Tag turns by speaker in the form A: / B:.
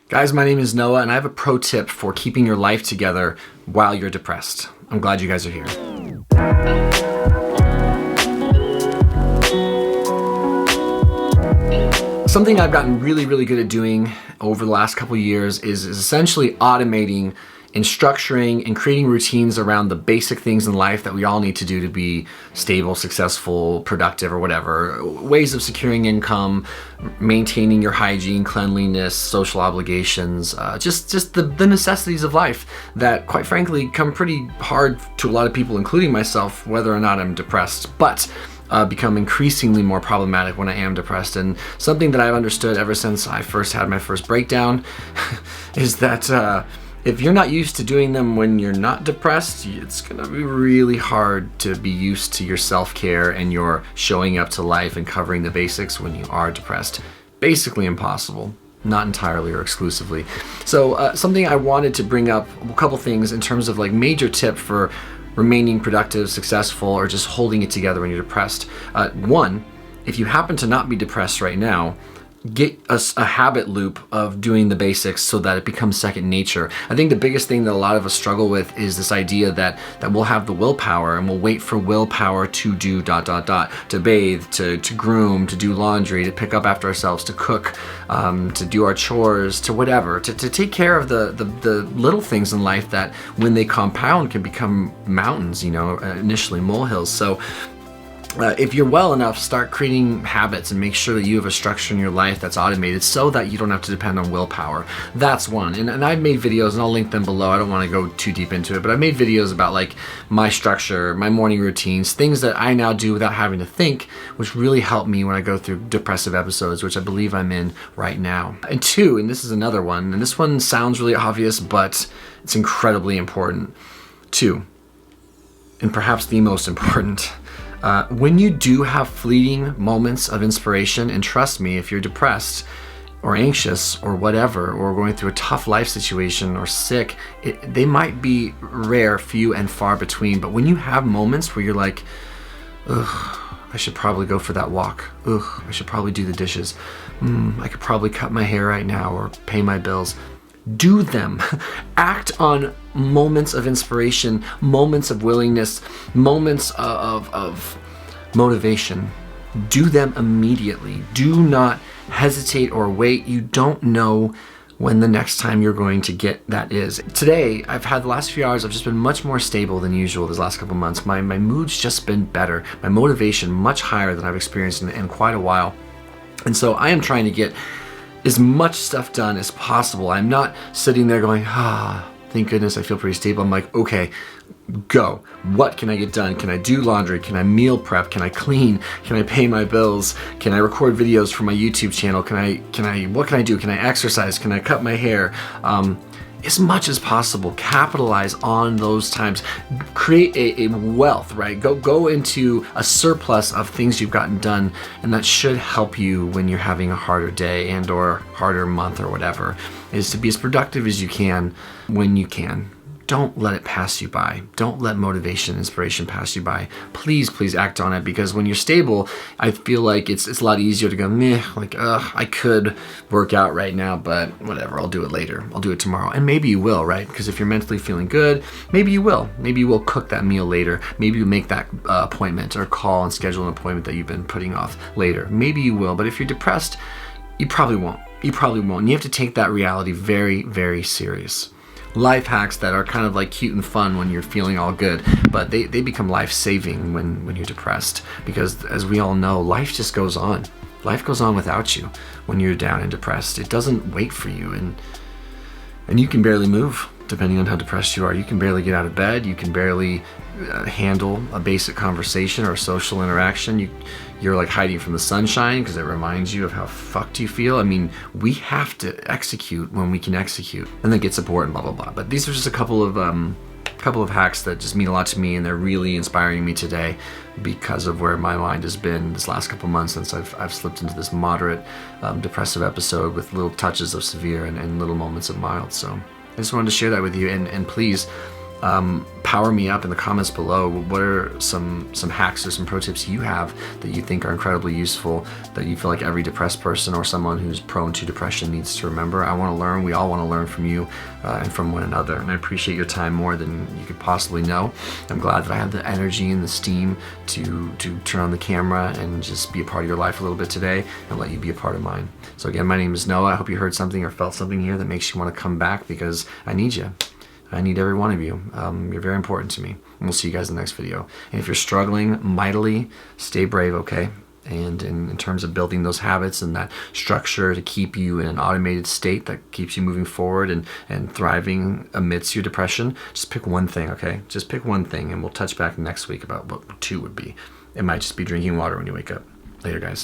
A: Guys, my name is Noah, and I have a pro tip for keeping your life together while you're depressed. I'm glad you guys are here. Something I've gotten really good at doing over the last couple of years is essentially automating and structuring and creating routines around the basic things in life that we all need to do to be stable, successful, productive, or whatever. Ways of securing income, maintaining your hygiene, cleanliness, social obligations, just the necessities of life that, quite frankly, come pretty hard to a lot of people, including myself, whether or not I'm depressed, but become increasingly more problematic when I am depressed. And something that I've understood ever since I first had my first breakdown is that if you're not used to doing them when you're not depressed, it's gonna be really hard to be used to your self-care and your showing up to life and covering the basics when you are depressed. Basically impossible, not entirely or exclusively. So something I wanted to bring up, a couple things in terms of like major tip for remaining productive, successful, or just holding it together when you're depressed. One, if you happen to not be depressed right now, get a habit loop of doing the basics so that it becomes second nature. I think the biggest thing that a lot of us struggle with is this idea that we'll have the willpower and we'll wait for willpower to do ... to bathe, to groom, to do laundry, to pick up after ourselves, to cook, to do our chores, to whatever, to take care of the little things in life that when they compound can become mountains, initially molehills. So if you're well enough, start creating habits and make sure that you have a structure in your life that's automated so that you don't have to depend on willpower. That's one. And I've made videos, and I'll link them below. I don't want to go too deep into it, but I've made videos about like my structure, my morning routines, things that I now do without having to think, which really help me when I go through depressive episodes, which I believe I'm in right now. And two, and this is another one, and this one sounds really obvious, but it's incredibly important. Two, and perhaps the most important, when you do have fleeting moments of inspiration, and trust me, if you're depressed or anxious or whatever, or going through a tough life situation or sick, they might be rare, few and far between. But when you have moments where you're like, ugh, I should probably go for that walk. Ugh, I should probably do the dishes. I could probably cut my hair right now or pay my bills. Do them. Act on moments of inspiration, moments of willingness, moments of motivation. Do them immediately. Do not hesitate or wait. You don't know when the next time you're going to get that is. Today, I've had the last few hours, I've just been much more stable than usual these last couple months. My mood's just been better. My motivation much higher than I've experienced in quite a while. And so I am trying to get as much stuff done as possible. I'm not sitting there going, thank goodness I feel pretty stable. I'm like, okay, go. What can I get done? Can I do laundry? Can I meal prep? Can I clean? Can I pay my bills? Can I record videos for my YouTube channel? What can I do? Can I exercise? Can I cut my hair? As much as possible, capitalize on those times. Create a wealth, right? Go into a surplus of things you've gotten done, and that should help you when you're having a harder day and or harder month or whatever, is to be as productive as you can when you can. Don't let it pass you by. Don't let motivation, inspiration pass you by. Please act on it, because when you're stable, I feel like it's a lot easier to go, I could work out right now, but whatever, I'll do it later. I'll do it tomorrow. And maybe you will, right? Because if you're mentally feeling good, maybe you will. Maybe you will cook that meal later. Maybe you make that appointment or call and schedule an appointment that you've been putting off later. Maybe you will, but if you're depressed, you probably won't. You And you have to take that reality very serious. Life hacks that are kind of like cute and fun when you're feeling all good, but they become life-saving when you're depressed, because as we all know, life just goes on. Life goes on without you when you're down and depressed. It doesn't wait for you, and you can barely move depending on how depressed you are. You can barely get out of bed. You can barely handle a basic conversation or a social interaction. You're like hiding from the sunshine because it reminds you of how fucked you feel. I mean, we have to execute when we can execute, and then get support and blah blah blah. But these are just a couple of hacks that just mean a lot to me, and they're really inspiring me today because of where my mind has been this last couple months since I've slipped into this moderate depressive episode with little touches of severe and little moments of mild. So I just wanted to share that with you, and please, power me up in the comments below. What are some hacks or some pro tips you have that you think are incredibly useful, that you feel like every depressed person or someone who's prone to depression needs to remember? I want to learn. We all want to learn from you and from one another. And I appreciate your time more than you could possibly know. I'm glad that I have the energy and the steam to turn on the camera and just be a part of your life a little bit today and let you be a part of mine. So again, my name is Noah. I hope you heard something or felt something here that makes you want to come back, because I need you. I need every one of you. You're very important to me. And we'll see you guys in the next video. And if you're struggling mightily, stay brave, okay? And in terms of building those habits and that structure to keep you in an automated state that keeps you moving forward and thriving amidst your depression, just pick one thing, okay? Just pick one thing, and we'll touch back next week about what 2 would be. It might just be drinking water when you wake up. Later, guys.